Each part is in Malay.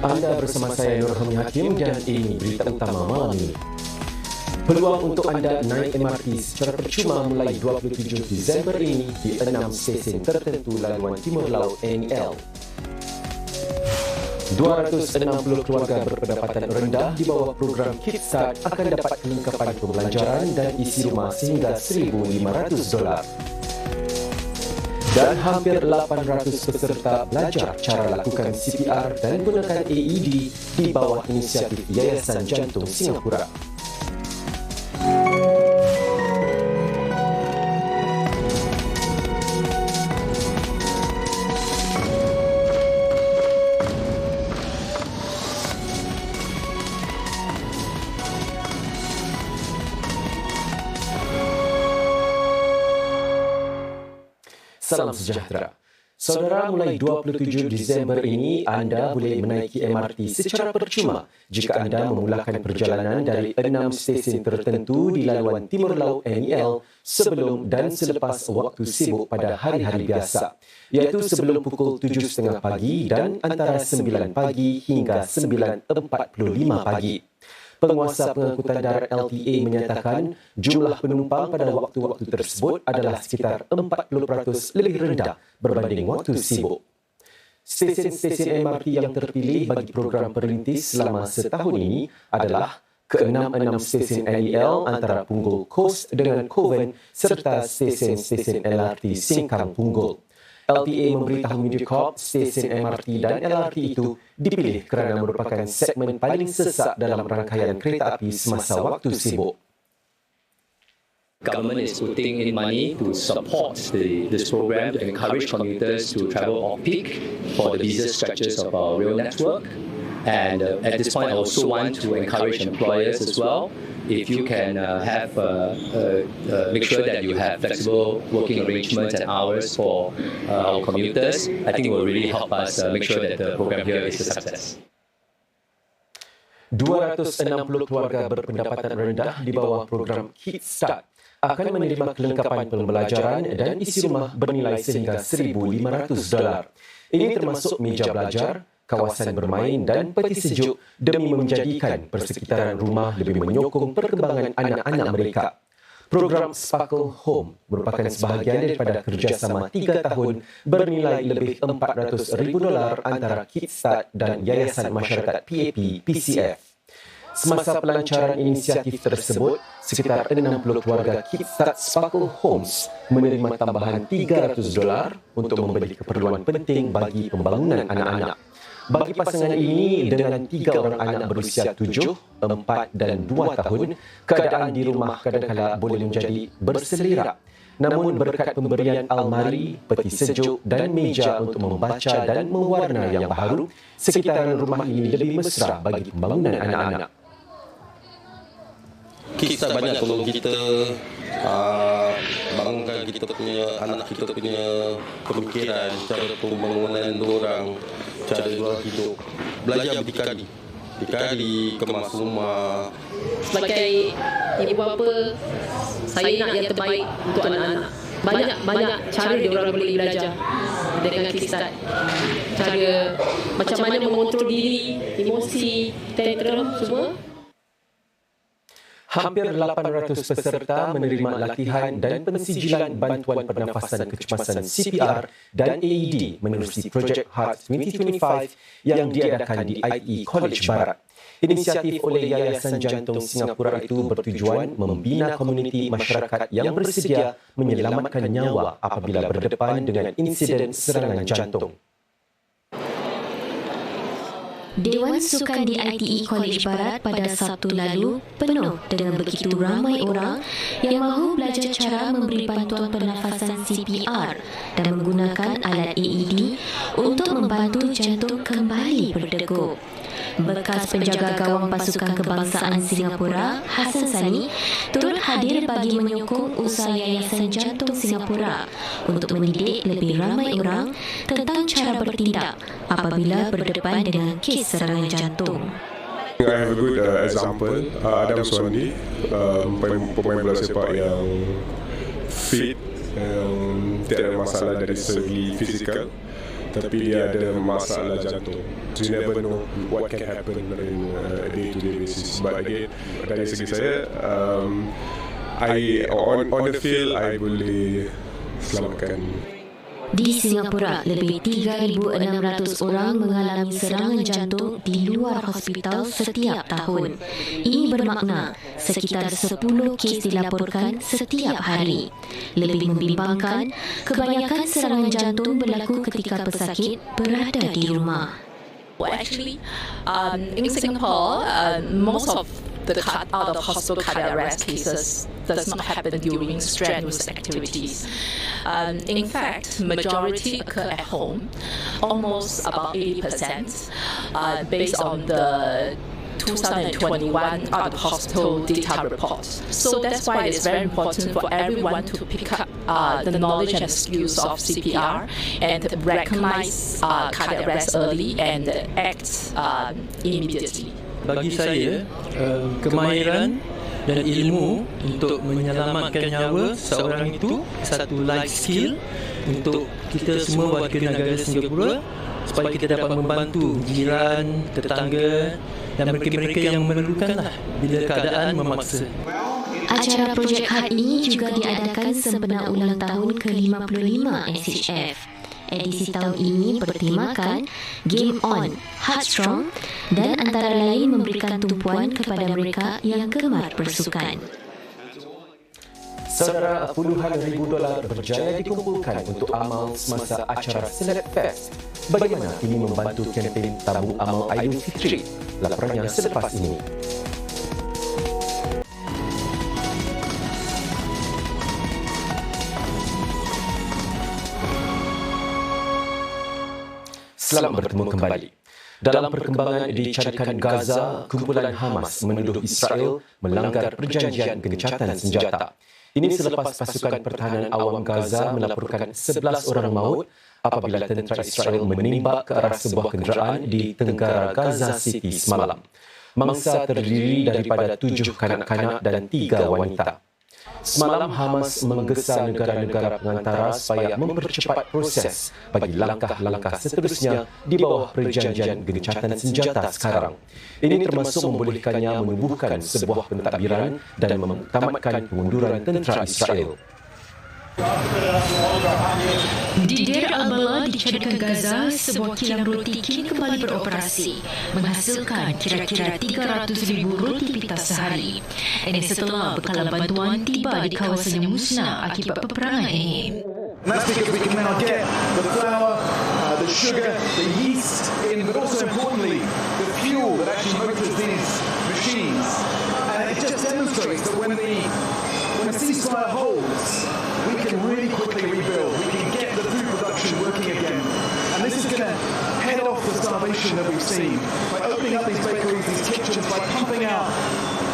Anda bersama saya Nur Hami Hakim dan ini berita utama malam ini. Peluang untuk anda naik MRT secara percuma mulai 27 Disember ini di 6 stesen tertentu laluan Timur Laut NEL. 260 keluarga berpendapatan rendah di bawah program Kickstart akan dapat kelengkapan pembelajaran dan isi rumah sehingga $1,500. Dan hampir 800 peserta belajar cara lakukan CPR dan gunakan AED di bawah inisiatif Yayasan Jantung Singapura. Salam sejahtera. Saudara, mulai 27 Disember ini anda boleh menaiki MRT secara percuma jika anda memulakan perjalanan dari 6 stesen tertentu di laluan Timur Laut NEL sebelum dan selepas waktu sibuk pada hari-hari biasa, iaitu sebelum pukul 7.30 pagi dan antara 9 pagi hingga 9.45 pagi. Penguasa pengangkutan darat LTA menyatakan jumlah penumpang pada waktu-waktu tersebut adalah sekitar 40% lebih rendah berbanding waktu sibuk. Stesen-stesen MRT yang terpilih bagi program perintis selama setahun ini adalah ke-6 stesen NEL antara Punggol Coast dengan Kovan serta stesen-stesen LRT Sengkang Punggol. LTA memberitahu Mediacorp stesen MRT dan LRT itu dipilih kerana merupakan segmen paling sesak dalam rangkaian kereta api semasa waktu sibuk. Government is putting in money to support this program to encourage commuters to travel off-peak for the busiest stretches of our rail network. And at this point, I also want to encourage employers as well. If you can make sure that you have flexible working arrangements and hours for our commuters, I think it will really help us make sure that the program here is a success. 260 keluarga berpendapatan rendah di bawah program Kickstart akan menerima kelengkapan pembelajaran dan isi rumah bernilai sehingga $1,500. Ini termasuk meja belajar, kawasan bermain dan peti sejuk demi menjadikan persekitaran rumah lebih menyokong perkembangan anak-anak mereka. Program Sparkle Home merupakan sebahagian daripada kerjasama 3 tahun bernilai lebih $400,000 antara Kickstart dan Yayasan Masyarakat PAP PCF. Semasa pelancaran inisiatif tersebut, sekitar 60 keluarga Kickstart Sparkle Homes menerima tambahan $300 untuk membeli keperluan penting bagi pembangunan anak-anak. Bagi pasangan ini dengan 3 orang anak berusia 7, 4 dan 2 tahun, keadaan di rumah kadang-kala boleh menjadi berselera. Namun berkat pemberian almari, peti sejuk dan meja untuk membaca dan mewarna yang baru, sekitaran rumah ini lebih mesra bagi pembangunan anak-anak. Kisah banyak kalau kita bangunkan kita punya anak, kita punya pemikiran, cara pembangunan orang, cara jual hidup, belajar berdikari, kemas rumah. Sebagai ibu bapa, saya nak yang terbaik untuk anak-anak. Banyak cara dia orang boleh belajar dengan Kickstart. Cara macam mana mengontrol diri, emosi, tantrum semua. Hampir 800 peserta menerima latihan dan pensijilan bantuan pernafasan kecemasan CPR dan AED menerusi Projek Heart 2025 yang diadakan di ITE College Barat. Inisiatif oleh Yayasan Jantung Singapura itu bertujuan membina komuniti masyarakat yang bersedia menyelamatkan nyawa apabila berdepan dengan insiden serangan jantung. Dewan Sukan di ITE College Barat pada Sabtu lalu penuh dengan begitu ramai orang yang mahu belajar cara memberi bantuan pernafasan CPR dan menggunakan alat AED untuk membantu jantung kembali berdegup. Bekas penjaga gawang pasukan kebangsaan Singapura, Hassan Sani, turut hadir bagi menyokong usaha Yayasan Jantung Singapura untuk mendidik lebih ramai orang tentang cara bertindak apabila berdepan dengan kes serangan jantung. I have a good example, Adam Swandi, pemain bola sepak yang fit, tidak ada masalah dari segi fizikal. tapi dia ada masalah jantung. So you never know what can happen in a day-to-day basis. But again, dari segi saya, on the field, I boleh selamatkan. Di Singapura, lebih 3,600 orang mengalami serangan jantung di luar hospital setiap tahun. Ini bermakna sekitar 10 kes dilaporkan setiap hari. Lebih membimbangkan, kebanyakan serangan jantung berlaku ketika pesakit berada di rumah. Well, actually, in Singapore, most of the out of hospital cardiac arrest cases does not happen during strenuous activities. In fact, majority occur at home, almost about 80%, based on the 2021 out of hospital data report. So that's why it's very important for everyone to pick up the knowledge and skills of CPR and recognize cardiac arrest early and act immediately. Bagi saya, kemahiran dan ilmu untuk menyelamatkan nyawa seorang itu satu life skill untuk kita semua warga negara Singapura supaya kita dapat membantu jiran, tetangga dan mereka-mereka yang memerlukanlah bila keadaan memaksa. Acara projek HAD ini juga diadakan sempena ulang tahun ke-55 SHF. Edisi tahun ini bertemakan Game On, Heartstrong dan antara lain memberikan tumpuan kepada mereka yang gemar bersukan. Saudara, puluhan ribu dolar berjaya dikumpulkan untuk amal semasa acara Select Fest. Bagaimana ini membantu kempen tabung amal Aidilfitri? Laporannya selepas ini. Selamat bertemu kembali. Dalam perkembangan di carikan Gaza, kumpulan Hamas menuduh Israel melanggar perjanjian gencatan senjata. Ini selepas pasukan pertahanan awam Gaza melaporkan 11 orang maut apabila tentera Israel menembak ke arah sebuah kenderaan di tenggara Gaza City semalam. Mangsa terdiri daripada 7 kanak-kanak dan 3 wanita. Semalam Hamas menggesa negara-negara pengantara supaya mempercepat proses bagi langkah-langkah seterusnya di bawah perjanjian gencatan senjata sekarang. Ini termasuk membolehkannya menubuhkan sebuah pentadbiran dan mentamatkan pengunduran tentera Israel. Di Deir al-Bala di carikan Gaza, sebuah kilang roti kini kembali beroperasi, menghasilkan kira-kira 300,000 roti pita sehari. Ini setelah bekalan bantuan tiba di kawasan yang musnah akibat peperangan ini. That's because we can now get the flour, the sugar, the yeast in, but also importantly, the fuel that actually motors these machines. And it just demonstrates that when the ceasefire holds, we can really quickly rebuild. We can get the food production working again. And this is going to head off the starvation that we've seen by opening up these bakeries, these kitchens, by pumping out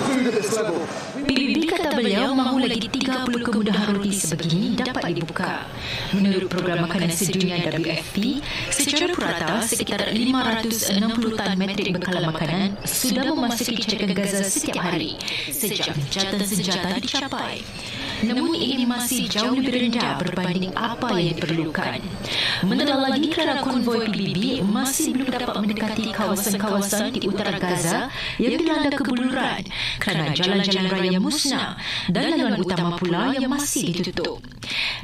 food at this level. PBB kata beliau mahu lagi 30 kemudahan roti sebegini dapat dibuka. Menurut Program Makanan Sedunia WFP, secara purata sekitar 560 tan metrik bekalan makanan sudah memasuki carikan Gaza setiap hari sejak gencatan senjata dicapai. Namun ini masih jauh lebih rendah berbanding apa yang diperlukan. Mendengar lagi kerana konvoi PBB masih belum dapat mendekati kawasan-kawasan di utara Gaza yang dilanda kebuluran kerana jalan-jalan raya musnah dan laluan utama pula yang masih ditutup.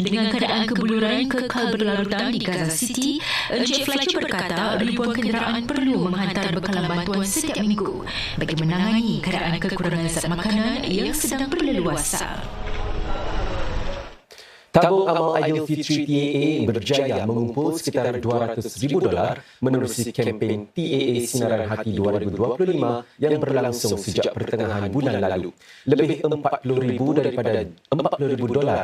Dengan keadaan kebuluran kekal berlarutan di Gaza City, Encik Fletcher berkata ribuan kenderaan perlu menghantar bekalan bantuan setiap minggu bagi menangani keadaan kekurangan zat makanan yang sedang berleluasa. Tabung amal Aidilfitri TAA berjaya mengumpul sekitar $200,000 menerusi kempen TAA Sinaran Hati 2025 yang berlangsung sejak pertengahan bulan lalu. Lebih $40,000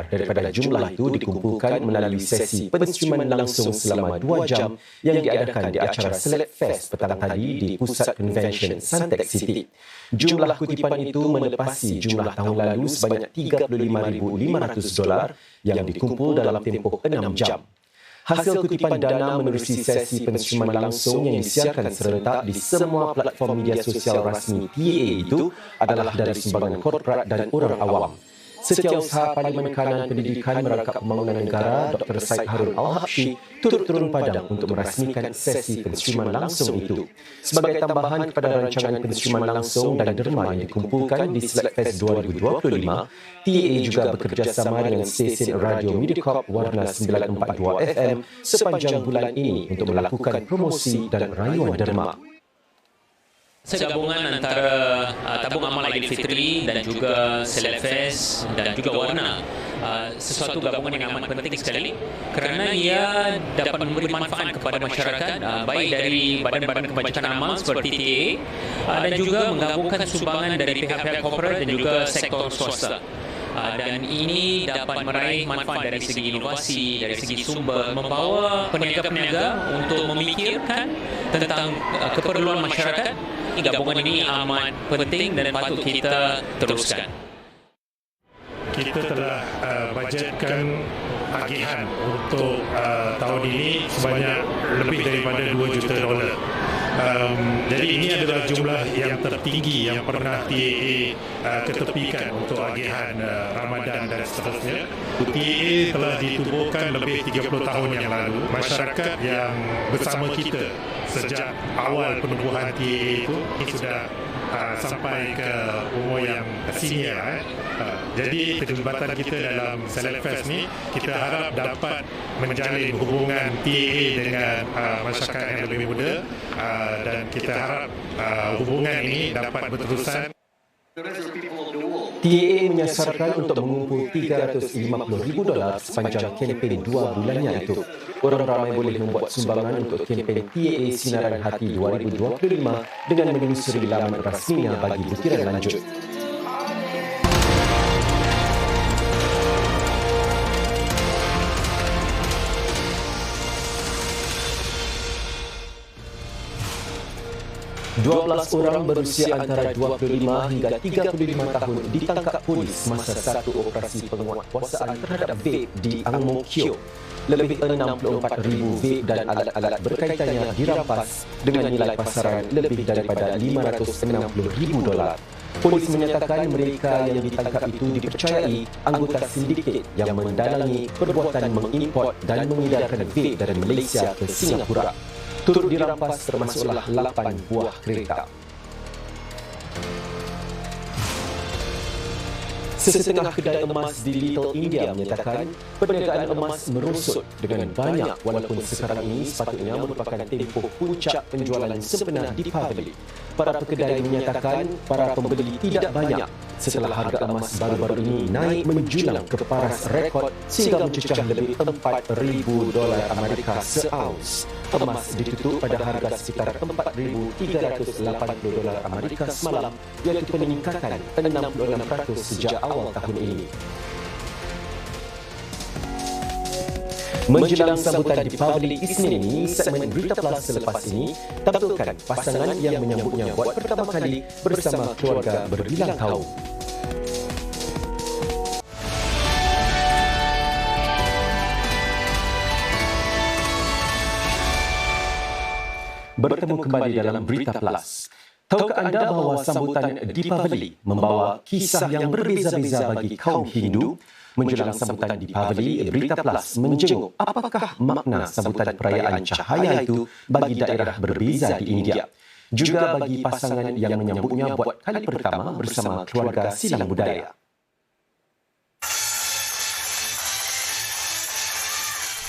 daripada jumlah itu dikumpulkan melalui sesi pensiuman langsung selama 2 jam yang diadakan di acara Select Fest petang tadi di Pusat Convention Suntec City. Jumlah kutipan itu melepasi jumlah tahun lalu sebanyak $35,500 yang dikumpul dalam tempoh 6 jam. Hasil kutipan dana menerusi sesi pensiuman langsung yang disiarkan serentak di semua platform media sosial rasmi TAA itu adalah dari sumbangan korporat dan orang awam. Setiausaha Parlimen Kanan Pendidikan Merangkap Pembangunan Negara Dr. Syed Harun Al-Habsyi turut turun padang untuk merasmikan sesi pensyuman langsung itu. Sebagai tambahan kepada rancangan pensyuman langsung dan derma yang dikumpulkan di Selekfest 2025, TAA juga bekerjasama dengan stesen radio Mediacorp Warna 942 FM sepanjang bulan ini untuk melakukan promosi dan rayuan derma. Segabungan antara Tabung Amal Aidilfitri dan juga Selekfest dan juga Warna, sesuatu gabungan yang amat penting sekali kerana ia dapat memberi manfaat kepada masyarakat, baik dari badan-badan kebajikan amal seperti TAA dan juga menggabungkan sumbangan dari pihak-pihak korporat dan juga sektor swasta. Dan ini dapat meraih manfaat dari segi inovasi, dari segi sumber, membawa peniaga-peniaga untuk memikirkan tentang keperluan masyarakat. Gabungan ini amat penting dan patut kita teruskan. Kita telah bajetkan tagihan untuk tahun ini sebanyak lebih daripada $2 juta. Jadi ini adalah jumlah yang tertinggi yang pernah TAA ketepikan untuk tagihan Ramadan dan seterusnya. TAA telah ditubuhkan lebih 30 tahun yang lalu. Masyarakat yang bersama kita sejak awal penubuhan TAA itu sudah sampai ke umur yang senior. Jadi terlibatan kita dalam Selekfest ni, kita harap dapat menjalin hubungan TAA dengan masyarakat yang lebih muda, dan kita harap hubungan ini dapat berterusan. TAA menyasarkan untuk mengumpul $350,000 sepanjang kempen 2 bulannya itu. Orang ramai boleh membuat sumbangan untuk kempen TAA Sinaran Hati 2025 dengan menelusuri laman rasminya bagi butiran lanjut. Dua 12 orang berusia antara 25 hingga 35 tahun ditangkap polis masa satu operasi penguatkuasaan terhadap vape di Ang Mo Kio. Lebih 64,000 vape dan alat-alat berkaitannya dirampas dengan nilai pasaran lebih daripada $560,000. Polis menyatakan mereka yang ditangkap itu dipercayai anggota sindiket yang mendalangi perbuatan mengimport dan mengedarkan vape dari Malaysia ke Singapura. Turut dirampas termasuklah 8 buah kereta. Sesetengah kedai emas di Little India menyatakan perniagaan emas merosot dengan banyak walaupun sekarang ini sepatutnya merupakan tempoh puncak penjualan sebenar di Deepavali. Para pekedai menyatakan para pembeli tidak banyak setelah harga emas baru-baru ini naik menjulang ke paras rekod sehingga mencecah lebih $4,000 Amerika seaunce. Emas ditutup pada harga sekitar $4,380 Amerika semalam, iaitu peningkatan 66% sejak awal tahun ini. Menjelang sambutan Deepavali Isnin ini, segmen Berita Plus selepas ini tampilkan pasangan yang menyambutnya buat pertama kali bersama keluarga berbilang kaum. Bertemu kembali dalam Berita Plus. Tahukah anda bahawa sambutan Deepavali membawa kisah yang berbeza-beza bagi kaum Hindu? Menjelang sambutan Deepavali, Berita Plus menjenguk apakah makna sambutan perayaan cahaya itu bagi daerah berbeza di India. Juga bagi pasangan yang menyambutnya buat kali pertama bersama keluarga silang budaya.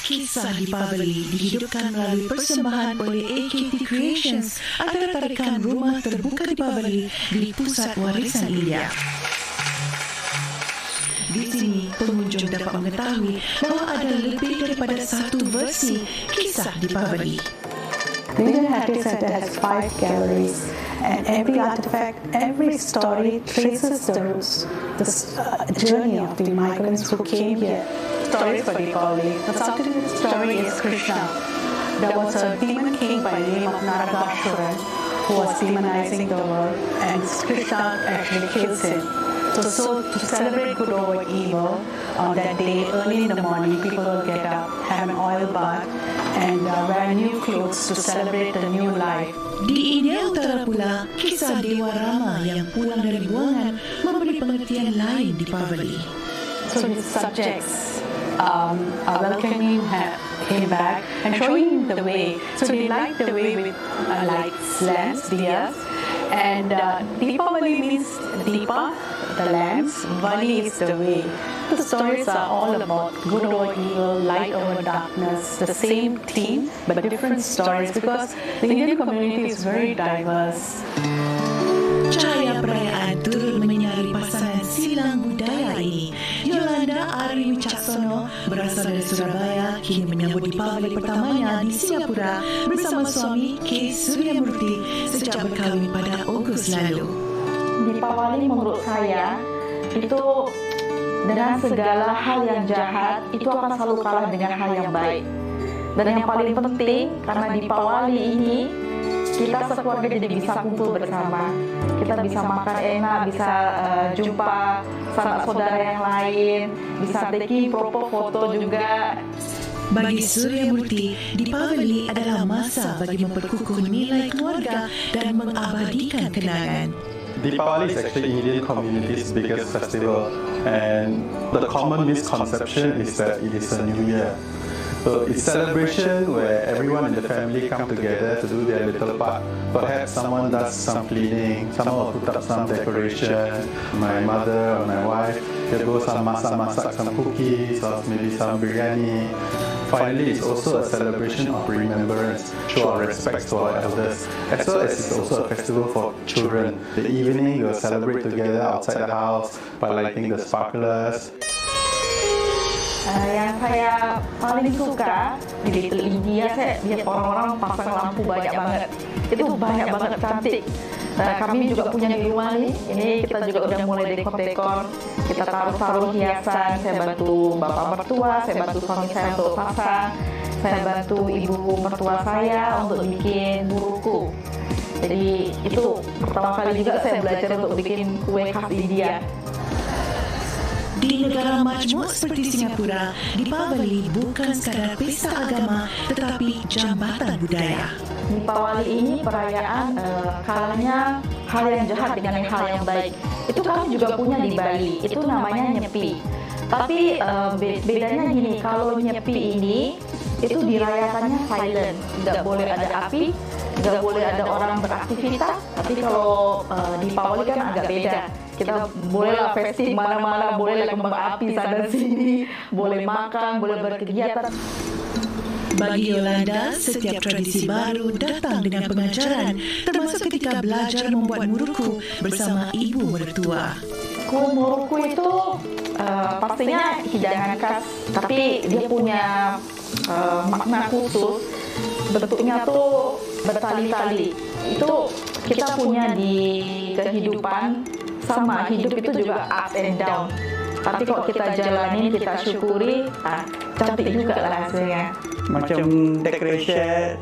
Kisah Deepavali dihidupkan melalui persembahan oleh AKT Creations antara tarikan Rumah Terbuka Deepavali di Pusat Warisan India. Di sini, pengunjung dapat mengetahui bahawa ada lebih daripada satu versi kisah Deepavali. The Indian Heritage Centre has 5 galleries, and every artifact, every story traces the journey of the migrants who came here. Stories for Deepavali. The ultimate story is Krishna. There was a demon king by the name of Narakasura who was demonizing the world, and Krishna actually kills him. So to celebrate good over evil, on that day, early in the morning, people will get up, have an oil bath, and wear new clothes to celebrate the new life. Di India Utara pula, kisah Dewa Rama yang pulang dari buangan memberi pengertian lain di Deepavali. So his subjects are welcoming him back and showing him the way. So they light the way with lights, lamps, diyas. And Deepavali means Deepa, the lamps, Vali is the way. The stories are all about good over evil, light over darkness, the same theme but different stories because the Indian community is very diverse. Cahaya perayaan turut menyinari pasangan silang budaya ini. Yolanda Ari Wicaksono berasal dari Surabaya kini menyambut Deepavali pertamanya di Singapura bersama suami K. Suryamurti sejak berkahwin pada Ogos lalu. Deepavali menurut saya itu dengan segala hal yang jahat itu akan selalu kalah dengan hal yang baik. Dan yang paling penting karena Deepavali ini kita sekeluarga jadi bisa kumpul bersama. Kita bisa makan enak, bisa jumpa sanak saudara yang lain, bisa taking proper foto juga. Bagi Suryamurti, Deepavali adalah masa bagi memperkukuh nilai keluarga dan mengabadikan kenangan. Deepavali is actually Indian community's biggest festival, and the common misconception is that it is a new year. So it's celebration where everyone in the family come together to do their little part. Perhaps someone does some cleaning, someone will put up some decoration. My mother or my wife, they go some masak some cookies or maybe some biryani. Finally, it's also a celebration of remembrance, show our respects to our elders, as well as it's also a festival for children. The evening, we'll celebrate together outside the house by lighting the sparklers. Yang saya paling suka di Little India, saya lihat orang-orang pasang lampu banyak banget. Itu banyak banget cantik. Kami juga punya di rumah nih. Ini kita juga udah mulai dekor-dekor. Kita taruh hiasan. Saya bantu bapak mertua, saya bantu suami saya untuk pasang. Saya bantu ibu mertua saya untuk bikin buruku. Jadi itu pertama kali juga saya belajar untuk bikin kue khas India. Di negara majmuk seperti Singapura, Deepavali bukan sekadar pesta agama tetapi jambatan budaya. Deepavali ini perayaan kalanya hal yang jahat dengan hal yang baik. Itu kami juga punya di Bali, itu namanya nyepi. Tapi bedanya gini, kalau nyepi ini itu dirayakannya silent, nggak boleh ada api, nggak boleh ada orang beraktivitas. Tapi kalau Deepavali kan agak beda. Kita bolehlah festif mana-mana, bolehlah kembang api sana sini, boleh makan, boleh berkegiatan. Bagi Yolanda, setiap tradisi baru datang dengan pengajaran, termasuk ketika belajar membuat muruku bersama ibu mertua. Kue muruku itu pastinya hidangan khas, tapi dia punya makna khusus. Bentuknya tuh bertali-tali. Itu kita punya di kehidupan. Sama, hidup itu juga up and down. Tapi kalau kita jalanin, kita syukuri, cantik juga lah hasilnya. Macam decoration,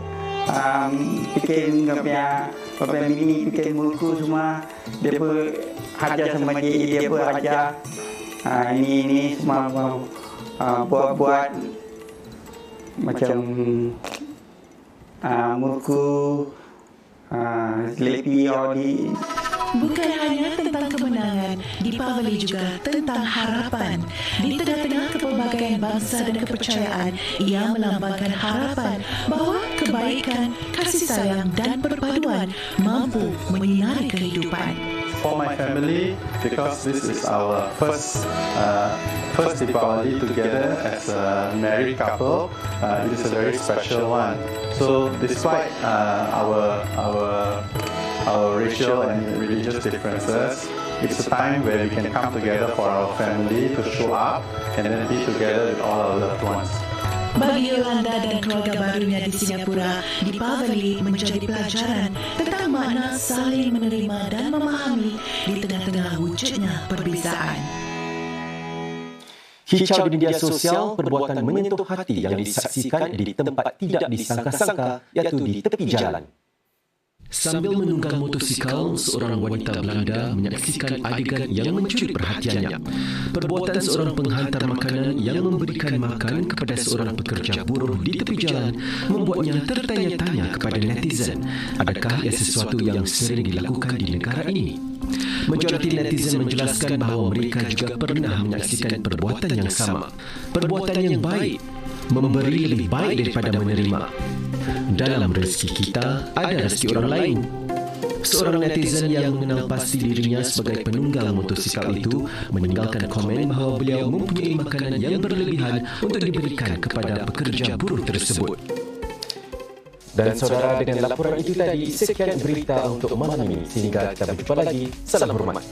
bikin apa mini, bikin muruku semua. Dia pun hajar sama dia pun hajar. Ini semua buat macam muruku, jelebi, odi. Bukan hanya tentang kemenangan, Deepavali juga tentang harapan. Di tengah-tengah kepelbagaian bangsa dan kepercayaan, ia melambangkan harapan bahawa kebaikan, kasih sayang dan perpaduan mampu menyinari kehidupan. For my family, because this is our first Deepavali together as a married couple, it is a very special one. So despite our racial and religious differences, it's a time where we can come together for our family to show up and then be together with all our loved ones. Bagi Yolanda dan keluarga barunya di Singapura, Deepavali menjadi pelajaran tentang makna saling menerima dan memahami di tengah-tengah wujudnya perbezaan. Kicau di media sosial, perbuatan menyentuh hati yang disaksikan di tempat tidak disangka-sangka, iaitu di tepi jalan. Sambil menunggang motosikal, seorang wanita Belanda menyaksikan adegan yang mencuri perhatiannya. Perbuatan seorang penghantar makanan yang memberikan makan kepada seorang pekerja buruh di tepi jalan membuatnya tertanya-tanya kepada netizen, adakah ia sesuatu yang sering dilakukan di negara ini? Majoriti netizen menjelaskan bahawa mereka juga pernah menyaksikan perbuatan yang sama. Perbuatan yang baik memberi lebih baik daripada menerima. Dalam rezeki kita, ada rezeki orang lain. Seorang netizen yang mengenal pasti dirinya sebagai penunggang motosikal itu meninggalkan komen bahawa beliau mempunyai makanan yang berlebihan untuk diberikan kepada pekerja buruh tersebut. Dan saudara, dengan laporan itu tadi, sekian berita untuk malam ini. Sehingga kita berjumpa lagi. Salam hormat.